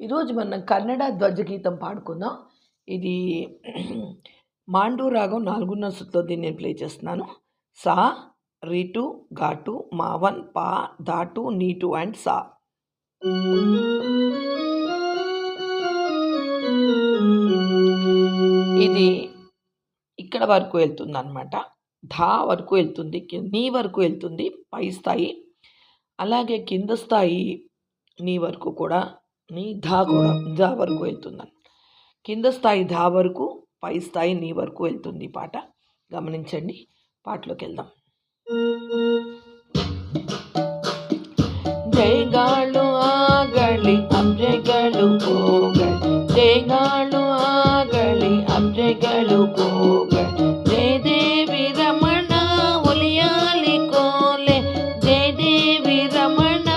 ఈరోజు మనం కన్నడ ధ్వజగీతం పాడుకుందాం. ఇది మాండు రాగం 4వ శృతిలో దీన్ని నేను ప్లే చేస్తున్నాను. సా, రీటు, ఘాటు, మావన్, పా, ధాటు, నీటు అండ్ సా. ఇది ఇక్కడ వరకు వెళ్తుంది అనమాట. ధా వరకు వెళ్తుంది, నీ వరకు వెళ్తుంది పై స్థాయి. అలాగే కింద స్థాయి నీ వరకు కూడా, నీ ధా కూడా ధా వరకు వెళ్తుంది. కింద స్థాయి ధా వరకు, పై స్థాయి నీ వరకు వెళ్తుంది ఈ పాట. గమనించండి, పాటలోకి వెళ్దాం. జయగాళ్ళు ఆగಳಿ ಅಬ್ಜೆಗಳು ಹೋಗಳಿ, ಜಯಗಾಳು ಆಗಳಿ ಅಬ್ಜೆಗಳು ಹೋಗಳಿ, ಜಯದೇವಿ ರಮಣ ಒಲಿಯಾಲಿ ಕೋಲೆ, ಜಯದೇವಿ ರಮಣ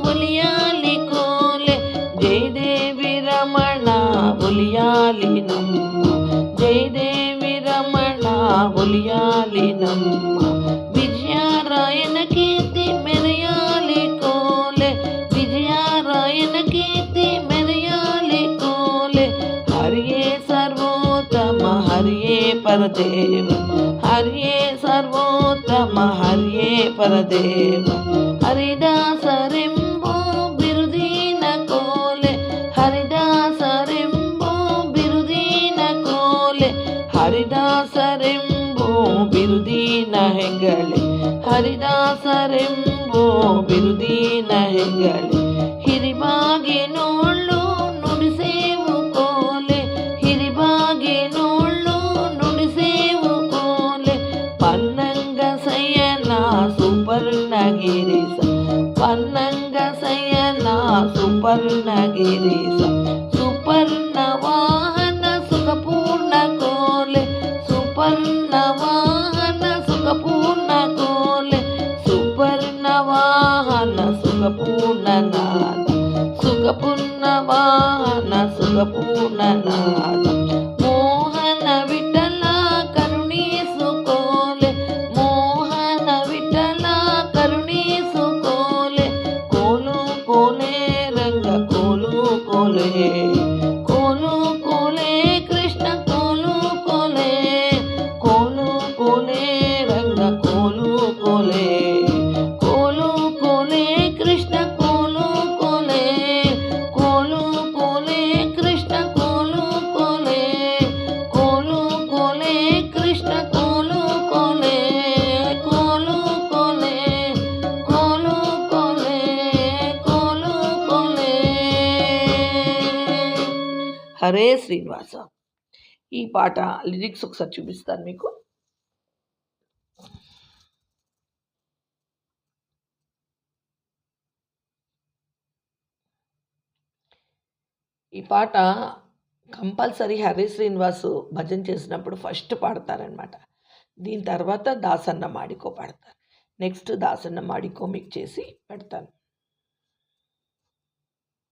ಒಲಿಯಾಲಿ ಕೋಲೆ, ಜಯದೇವಿ ರಮಣ ಒಲಿಯಾಲಿ ನಮ್ಮ, ಜಯದೇವಿ ರಮಣ ಒಲಿಯಾಲಿ ನಮ್ಮ, ವಿಜಯರಾಯನ ಕೀರ್ತಿ ಮೆರೆಯಾಲಿ ಕೋಲೆ, ವಿಜಯರಾಯನ ಕೀರ್ತಿ ಮೆರೆಯಾಲಿ ಕೋಲೆ, ಹರಿಯೇ ಸರ್ವೋತ್ತಮ ಹರಿಯೇ ಪರದೇವ, ಹರಿಯೇ ಸರ್ವೋತ್ತಮ ಹರಿಯೇ ಪರದೇವ, ಹರಿದಾಸರೆಂಬೋ ಬಿರುದಿನ ಕೋಲೆ, ಹರಿದಾಸರೆಂಬೋ ಬಿರುದಿನ ಕೋಲೆ, ಹರಿದಾಸರೆಂಬೋ ಬಿರುದಿನ ಹೆಗಳೆ, ಹರಿದಾಸರೆಂಬೋ ಬಿರುದಿನ ಹೆಗಳೆ, ಹಿರಿಬಾಗಿನೋಳು ನುಡಿಸೇವು ಕೋಲೆ, ಹಿರಿಬಾಗಿನೋಳು ನುಡಿಸೇವು ಕೋಲೆ, ಪನ್ನಂಗ ಸಯನ ಸುಪರ್ಣಗಿರಿಸ, ಪನ್ನಂಗ ಸಯನ ಸುಪರ್ಣಗಿರಿಸ, ಸುಪರ್ಣ ವಾಹನ ಸುಖಪೂರ್ಣ ಕೋಲೆ, ಸುಪರ್ಣ ವಾಹನ ಸುಖಪೂರ್ಣ ಕೋಲೆ, ಸುಪರ್ಣ ವಾಹನ ಸುಖಪೂರ್ಣ ನಾದ, ಸುಖಪೂರ್ಣ ವಾಹನ ಸುಖಪೂರ್ಣ ನಾದ, ಮೋಹನ ವಿಠಲ ಕರುಣೀಸು ಕೋಲೆ, ಮೋಹನ ವಿಠಲ ಕರುಣೀಸು ಕೋಲೆ, ಕೋಲು ಕೋಲೆ ರಂಗ ಕೋಲು ಕೋಲೆ, ಕೋಲು ಕೋಲೆ ಕೃಷ್ಣ ಕೋಲು ಕೋಲೆ, ಕೋಲು ಕೋಲೆ ರಂಗ ಕೋಲು ಕೋಲೆ, ಕೋಲು ಕೋಲೆ ಕೃಷ್ಣ ಕೋಲು ಕೋಲೆ, ಕೋಲು ಕೋಲೆ ಕೃಷ್ಣ ಕೋಲು ಕೋಲೆ, ಕೋಲು ಕೋಲೆ ಕೃಷ್ಣ ಕೋಲು ಕೋಲೆ, ಕೋಲು ಕೋಲೆ, ಕೋಲು ಕೋಲೆ, ಕೋಲು ಕೋಲೆ. హరే శ్రీనివాస. ఈ పాట లిరిక్స్ ఒకసారి చూపిస్తాను మీకు. ఈ పాట కంపల్సరీ హరే శ్రీనివాసు భజన చేసినప్పుడు ఫస్ట్ పాడతారనమాట. దీని తర్వాత దాసన్న మాడికో పాడతారు. నెక్స్ట్ దాసన్న మాడికో మీకు చేసి పెడతాను.